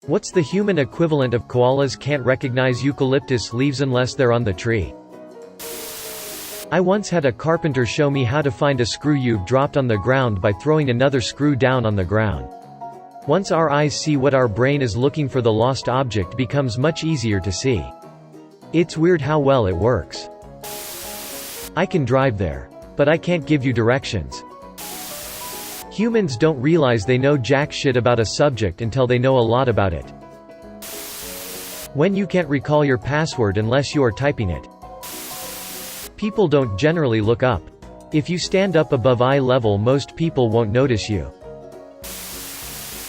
What's the human equivalent of koalas can't recognize eucalyptus leaves unless they're on the tree? I once had a carpenter show me how to find a screw you've dropped on the ground by throwing another screw down on the ground. Once our eyes see what our brain is looking for, the lost object becomes much easier to see. It's weird how well it works. I can drive there. But I can't give you directions. Humans don't realize they know jack shit about a subject until they know a lot about it. When you can't recall your password unless you are typing it. People don't generally look up. If you stand up above eye level, most people won't notice you.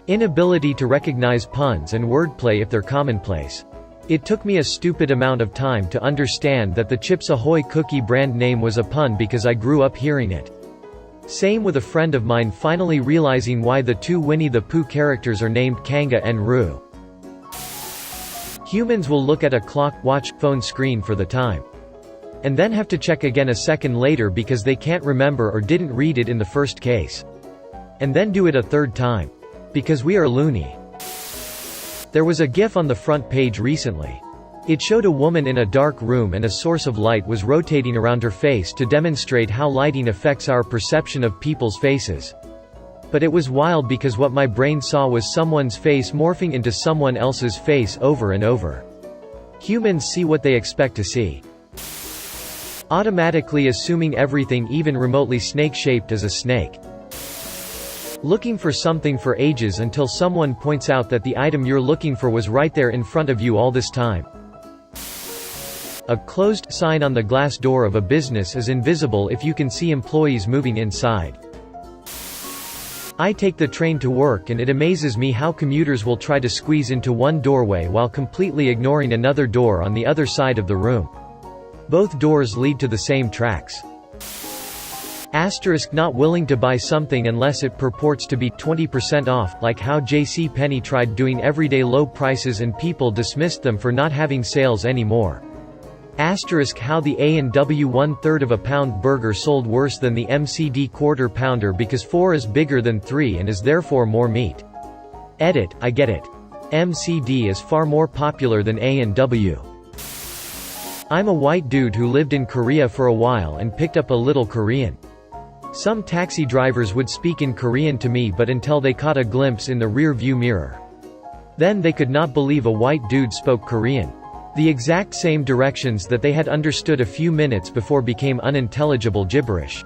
Inability to recognize puns and wordplay if they're commonplace. It took me a stupid amount of time to understand that the Chips Ahoy cookie brand name was a pun because I grew up hearing it. Same with a friend of mine finally realizing why the two Winnie the Pooh characters are named Kanga and Roo. Humans will look at a clock, watch, phone screen for the time. And then have to check again a second later because they can't remember or didn't read it in the first case. And then do it a third time. Because we are loony. There was a GIF on the front page recently. It showed a woman in a dark room and a source of light was rotating around her face to demonstrate how lighting affects our perception of people's faces. But it was wild because what my brain saw was someone's face morphing into someone else's face over and over. Humans see what they expect to see. Automatically assuming everything even remotely snake-shaped is a snake. Looking for something for ages until someone points out that the item you're looking for was right there in front of you all this time. A closed sign on the glass door of a business is invisible if you can see employees moving inside. I take the train to work and it amazes me how commuters will try to squeeze into one doorway while completely ignoring another door on the other side of the room. Both doors lead to the same tracks. Asterisk not willing to buy something unless it purports to be 20% off, like how JCPenney tried doing everyday low prices and people dismissed them for not having sales anymore. Asterisk how the A&W 1/3 of a pound burger sold worse than the MCD quarter pounder because 4 is bigger than 3 and is therefore more meat. Edit, I get it. MCD is far more popular than A&W. I'm a white dude who lived in Korea for a while and picked up a little Korean. Some taxi drivers would speak in Korean to me but until they caught a glimpse in the rear view mirror. Then they could not believe a white dude spoke Korean. The exact same directions that they had understood a few minutes before became unintelligible gibberish.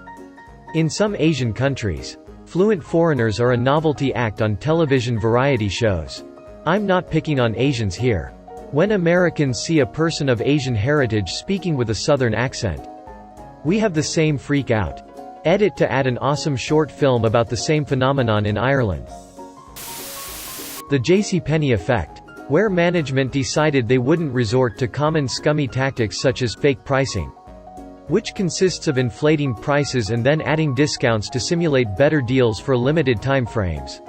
In some Asian countries, fluent foreigners are a novelty act on television variety shows. I'm not picking on Asians here. When Americans see a person of Asian heritage speaking with a southern accent, we have the same freak out. Edit to add an awesome short film about the same phenomenon in Ireland. The JCPenney effect, where management decided they wouldn't resort to common scummy tactics such as fake pricing, which consists of inflating prices and then adding discounts to simulate better deals for limited time frames.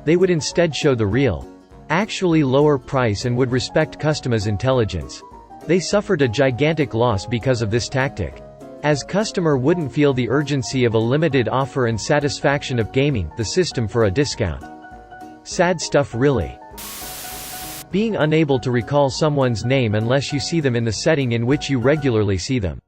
They would instead show the real, actually lower price and would respect customers' intelligence. They suffered a gigantic loss because of this tactic. As customer wouldn't feel the urgency of a limited offer and satisfaction of gaming the system for a discount. Sad stuff really. Being unable to recall someone's name unless you see them in the setting in which you regularly see them.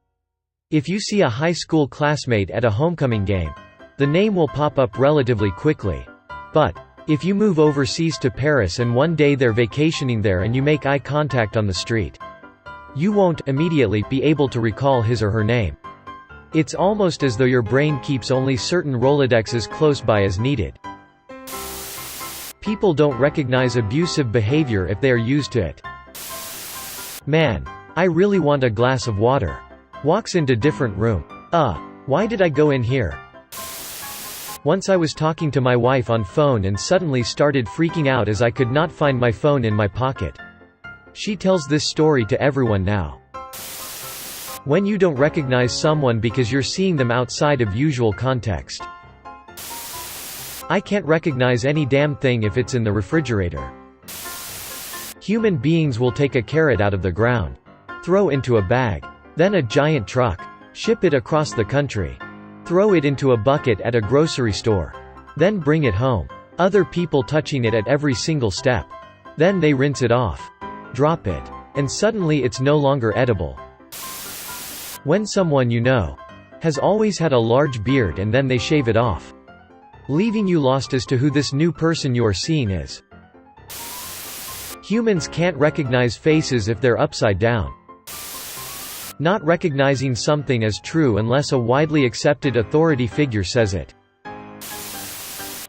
If you see a high school classmate at a homecoming game, the name will pop up relatively quickly. But if you move overseas to Paris and one day they're vacationing there and you make eye contact on the street, you won't immediately be able to recall his or her name. It's almost as though your brain keeps only certain Rolodexes close by as needed. People don't recognize abusive behavior if they are used to it. Man, I really want a glass of water. Walks into different room. Why did I go in here? Once I was talking to my wife on phone and suddenly started freaking out as I could not find my phone in my pocket. She tells this story to everyone now. When you don't recognize someone because you're seeing them outside of usual context. I can't recognize any damn thing if it's in the refrigerator. Human beings will take a carrot out of the ground, throw into a bag, then a giant truck, ship it across the country, throw it into a bucket at a grocery store, then bring it home. Other people touching it at every single step. Then they rinse it off. Drop it. And suddenly it's no longer edible. When someone you know has always had a large beard and then they shave it off, leaving you lost as to who this new person you are seeing is. Humans can't recognize faces if they're upside down. Not recognizing something as true unless a widely accepted authority figure says it.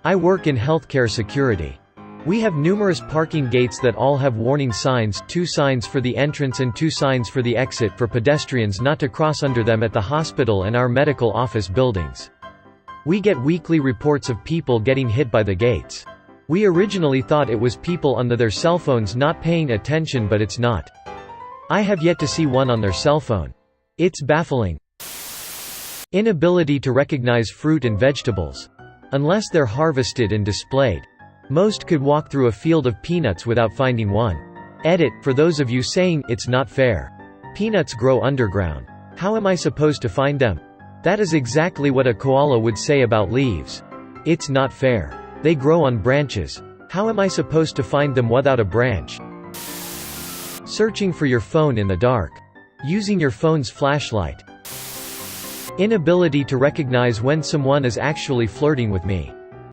I work in healthcare security. We have numerous parking gates that all have warning signs, 2 signs for the entrance and 2 signs for the exit for pedestrians not to cross under them at the hospital and our medical office buildings. We get weekly reports of people getting hit by the gates. We originally thought it was people on their cell phones not paying attention, but it's not. I have yet to see one on their cell phone. It's baffling. Inability to recognize fruit and vegetables. Unless they're harvested and displayed. Most could walk through a field of peanuts without finding one. Edit, for those of you saying, it's not fair. Peanuts grow underground. How am I supposed to find them? That is exactly what a koala would say about leaves. It's not fair. They grow on branches. How am I supposed to find them without a branch? Searching for your phone in the dark. Using your phone's flashlight. Inability to recognize when someone is actually flirting with me.